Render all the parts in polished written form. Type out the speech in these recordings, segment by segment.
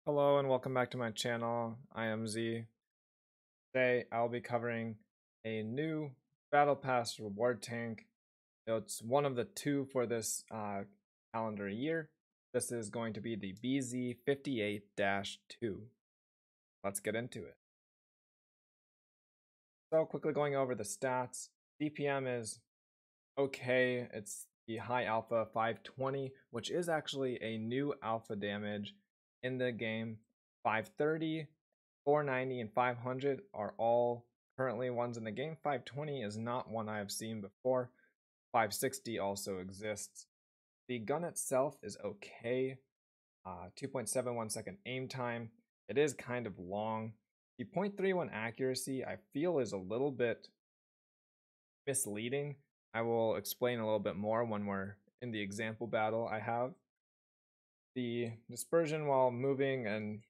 Hello and welcome back to my channel. I am Z. Today I'll be covering a new Battle Pass reward tank. It's one of the two for this calendar year. This is going to be the BZ-58-2. Let's get into it. So quickly going over the stats. DPM is okay. It's the high alpha 520, which is actually a new alpha damage in the game. 530, 490, and 500 are all currently ones in the game. 520 is not one I have seen before. 560 also exists. The gun itself is okay. 2.71 second aim time. It is kind of long. The 0.31 accuracy I feel is a little bit misleading. I will explain a little bit more when we're in the example battle I have. The dispersion while moving and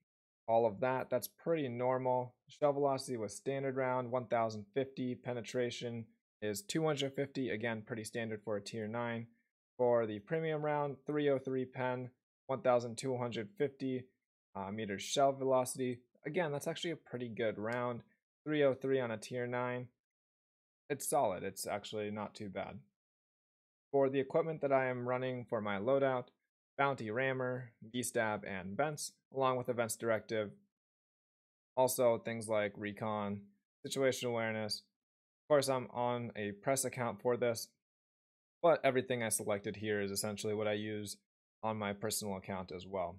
all of that, that's pretty normal. Shell velocity with standard round, 1050. Penetration is 250, again, pretty standard for a tier 9. For the premium round, 303 pen, 1250 meters shell velocity. Again, that's actually a pretty good round. 303 on a tier 9. It's solid, it's actually not too bad. For the equipment that I am running for my loadout, Bounty Rammer, V-Stab, and Vents, along with Events Directive. Also things like Recon, Situational Awareness. Of course, I'm on a press account for this, but everything I selected here is essentially what I use on my personal account as well.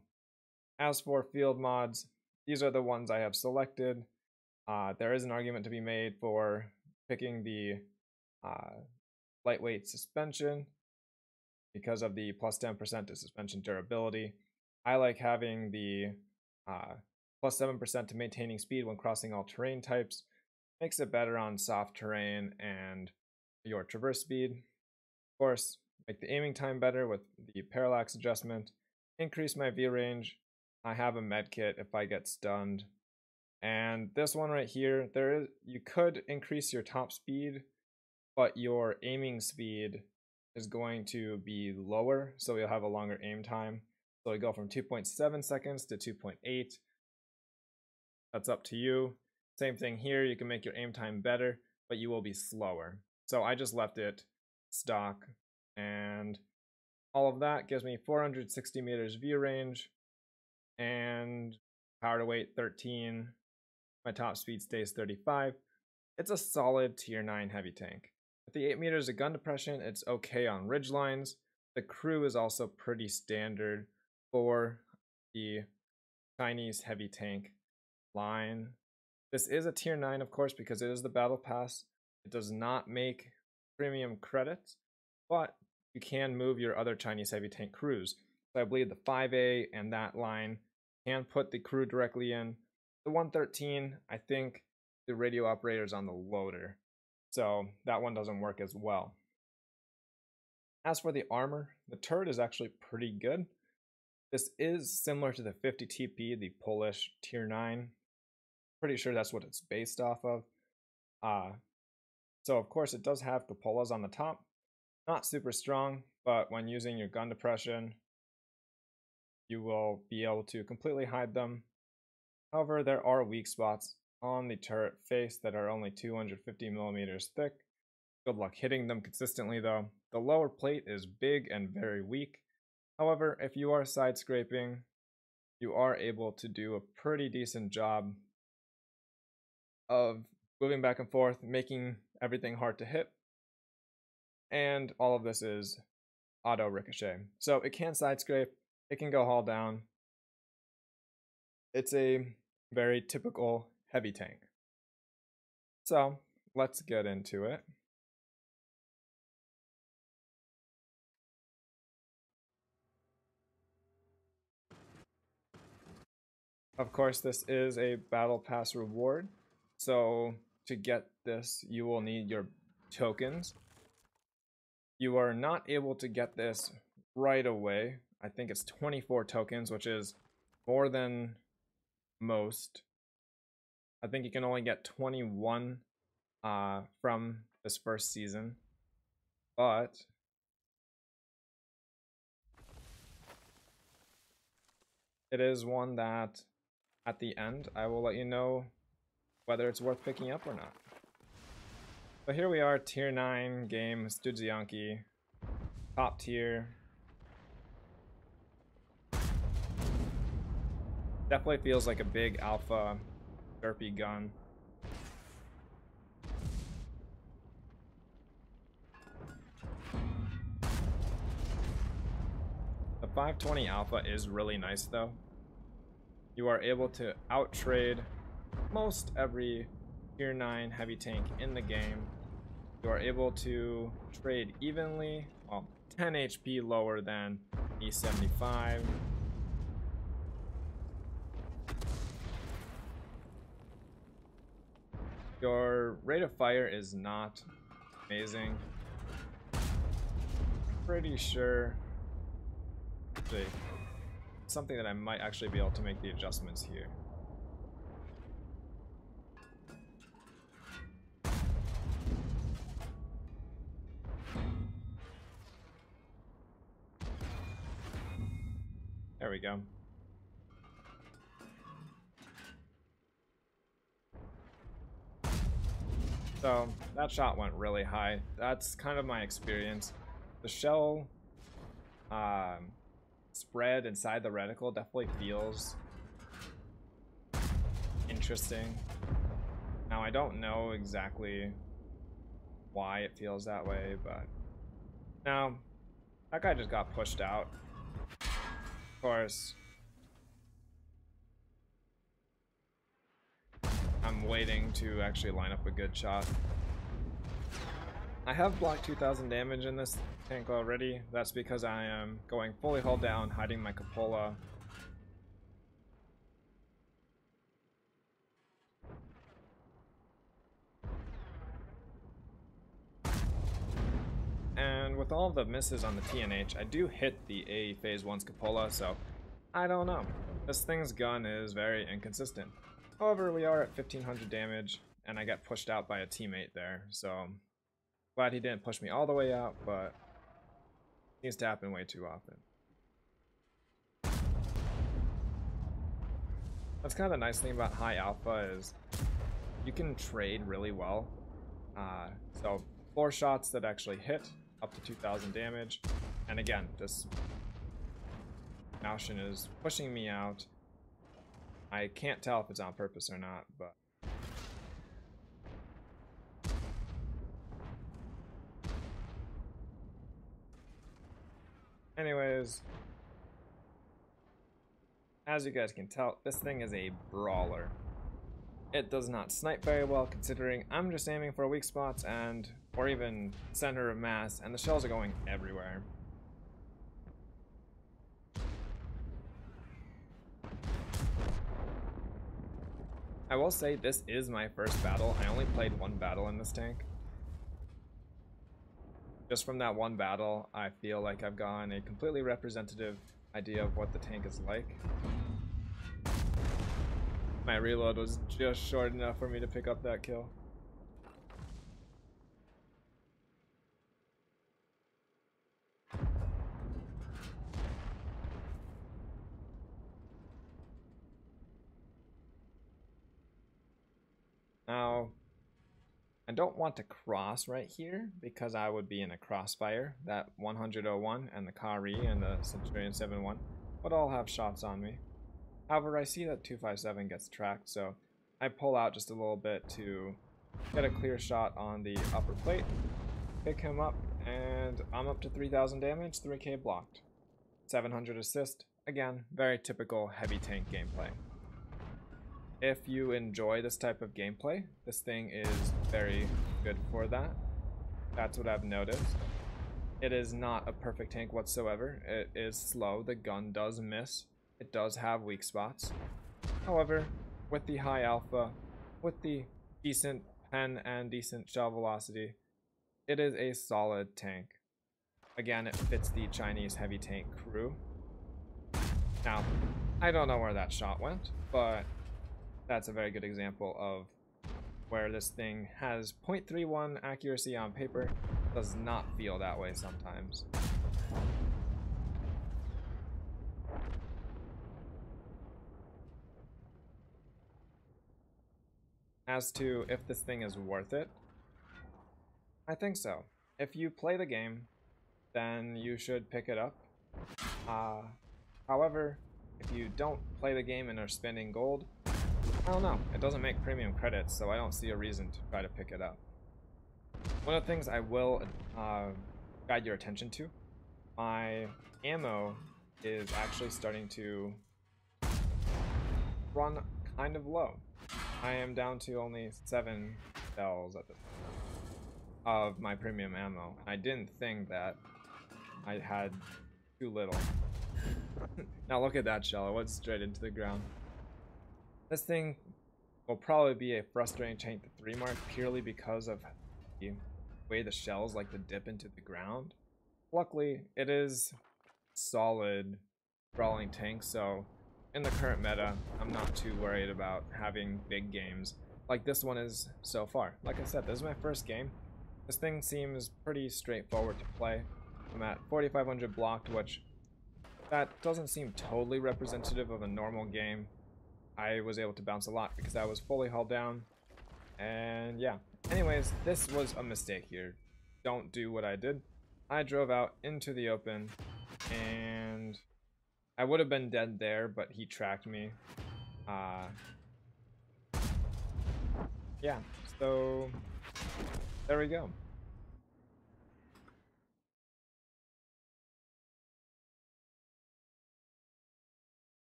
As for field mods, these are the ones I have selected. There is an argument to be made for picking the lightweight suspension because of the plus 10% to suspension durability. I like having the plus 7% to maintaining speed when crossing all terrain types. Makes it better on soft terrain and your traverse speed. Of course, make the aiming time better with the parallax adjustment. Increase my view range. I have a med kit if I get stunned. And this one right here, you could increase your top speed, but your aiming speed is going to be lower, so you'll have a longer aim time. So we go from 2.7 seconds to 2.8. That's up to you. Same thing here, you can make your aim time better, but you will be slower. So I just left it stock, and all of that gives me 460 meters view range and power to weight 13. My top speed stays 35. It's a solid tier 9 heavy tank. With the 8 meters of gun depression, it's okay on ridge lines. The crew is also pretty standard for the Chinese heavy tank line. This is a tier 9, of course, because it is the battle pass. It does not make premium credits, but you can move your other Chinese heavy tank crews. So I believe the 5A and that line can put the crew directly in. The 113, I think the radio operator is on the loader, so that one doesn't work as well. As for the armor, the turret is actually pretty good. This is similar to the 50 TP, the Polish tier 9. Pretty sure that's what it's based off of. So of course it does have cupolas on the top. Not super strong, but when using your gun depression, you will be able to completely hide them. However, there are weak spots on the turret face that are only 250 millimeters thick. Good luck hitting them consistently though. The lower plate is big and very weak. However, if you are side scraping, you are able to do a pretty decent job of moving back and forth, making everything hard to hit. And all of this is auto ricochet. So it can side scrape, it can go haul down. It's a very typical heavy tank. So let's get into it. Of course, this is a battle pass reward. So to get this, you will need your tokens. You are not able to get this right away. I think it's 24 tokens, which is more than most. I think you can only get 21 from this first season, but it is one that at the end I will let you know whether it's worth picking up or not. So here we are, tier 9 game, Studzianki, top tier. Definitely feels like a big alpha derpy gun. The 520 alpha is really nice though. You are able to outtrade most every tier 9 heavy tank in the game. You are able to trade evenly, well, 10 HP lower than E75. Your rate of fire is not amazing. Pretty sure something that I might actually be able to make the adjustments here. There we go. So that shot went really high. That's kind of my experience. The shell spread inside the reticle definitely feels interesting. Now I don't know exactly why it feels that way, but now that guy just got pushed out. Of course, I'm waiting to actually line up a good shot. I have blocked 2000 damage in this tank already. That's because I am going fully hull down, hiding my cupola. And with all the misses on the TNH, I do hit the A phase 1's cupola, so I don't know. This thing's gun is very inconsistent. However, we are at 1500 damage, and I got pushed out by a teammate there, so glad he didn't push me all the way out, but it needs to happen way too often. That's kind of the nice thing about high alpha is you can trade really well. So 4 shots that actually hit up to 2000 damage, and again, this Malshin is pushing me out. I can't tell if it's on purpose or not, but anyways, as you guys can tell, this thing is a brawler. It does not snipe very well, considering I'm just aiming for weak spots and or even center of mass, and the shells are going everywhere. I will say this is my first battle. I only played 1 battle in this tank. Just from that 1 battle, I feel like I've gotten a completely representative idea of what the tank is like. My reload was just short enough for me to pick up that kill. Now, I don't want to cross right here because I would be in a crossfire. That 101 and the Kari and the Centurion 7-1 would all have shots on me. However, I see that 257 gets tracked, so I pull out just a little bit to get a clear shot on the upper plate, pick him up, and I'm up to 3000 damage, 3k blocked. 700 assist, again, very typical heavy tank gameplay. If you enjoy this type of gameplay, this thing is very good for that. That's what I've noticed. It is not a perfect tank whatsoever. It is slow, the gun does miss. It does have weak spots. However, with the high alpha, with the decent pen and decent shell velocity, it is a solid tank. Again, it fits the Chinese heavy tank crew. Now, I don't know where that shot went, but that's a very good example of where this thing has 0.31 accuracy on paper, does not feel that way sometimes. As to if this thing is worth it, I think so. If you play the game, then you should pick it up. However, if you don't play the game and are spending gold, I don't know. It doesn't make premium credits, so I don't see a reason to try to pick it up. One of the things I will guide your attention to, my ammo is actually starting to run kind of low. I am down to only 7 shells at the of my premium ammo. I didn't think that I had too little. Now look at that shell, it went straight into the ground. This thing will probably be a frustrating tank to 3 mark purely because of the way the shells like to dip into the ground. Luckily, it is solid brawling tank, so in the current meta, I'm not too worried about having big games like this one is so far. Like I said, this is my first game. This thing seems pretty straightforward to play. I'm at 4,500 blocked, which that doesn't seem totally representative of a normal game. I was able to bounce a lot because I was fully hull down. And yeah. Anyways, this was a mistake here. Don't do what I did. I drove out into the open and I would have been dead there, but he tracked me. Yeah, so there we go.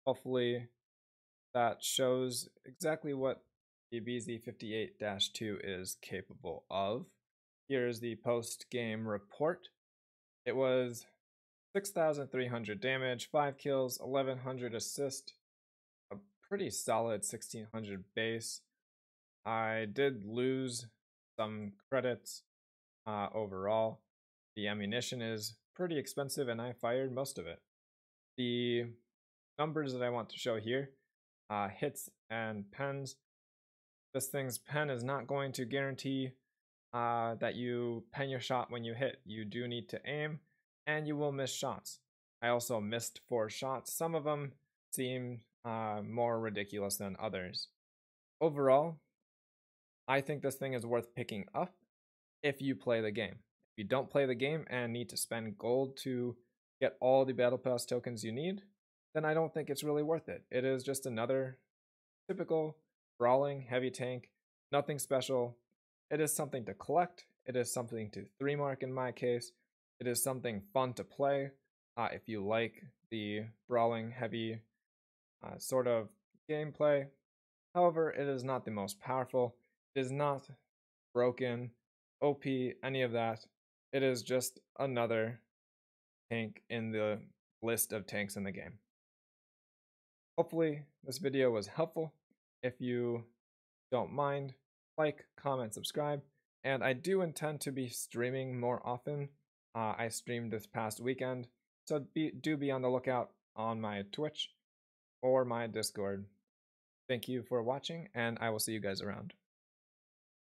Hopefully that shows exactly what the BZ-58-2 is capable of. Here's the post-game report. It was 6,300 damage, 5 kills, 1,100 assist, a pretty solid 1,600 base. I did lose some credits overall. The ammunition is pretty expensive and I fired most of it. The numbers that I want to show here, hits and pens. This thing's pen is not going to guarantee that you pen your shot when you hit. You do need to aim and you will miss shots. I also missed 4 shots. Some of them seem more ridiculous than others. Overall, I think this thing is worth picking up if you play the game. If you don't play the game and need to spend gold to get all the battle pass tokens you need, then I don't think it's really worth it. It is just another typical brawling heavy tank, nothing special. It is something to collect. It is something to 3 mark in my case. It is something fun to play if you like the brawling heavy sort of gameplay. However, it is not the most powerful. It is not broken, OP, any of that. It is just another tank in the list of tanks in the game. Hopefully this video was helpful. If you don't mind, like, comment, subscribe, and I do intend to be streaming more often. I streamed this past weekend, so do be on the lookout on my Twitch or my Discord. Thank you for watching, and I will see you guys around.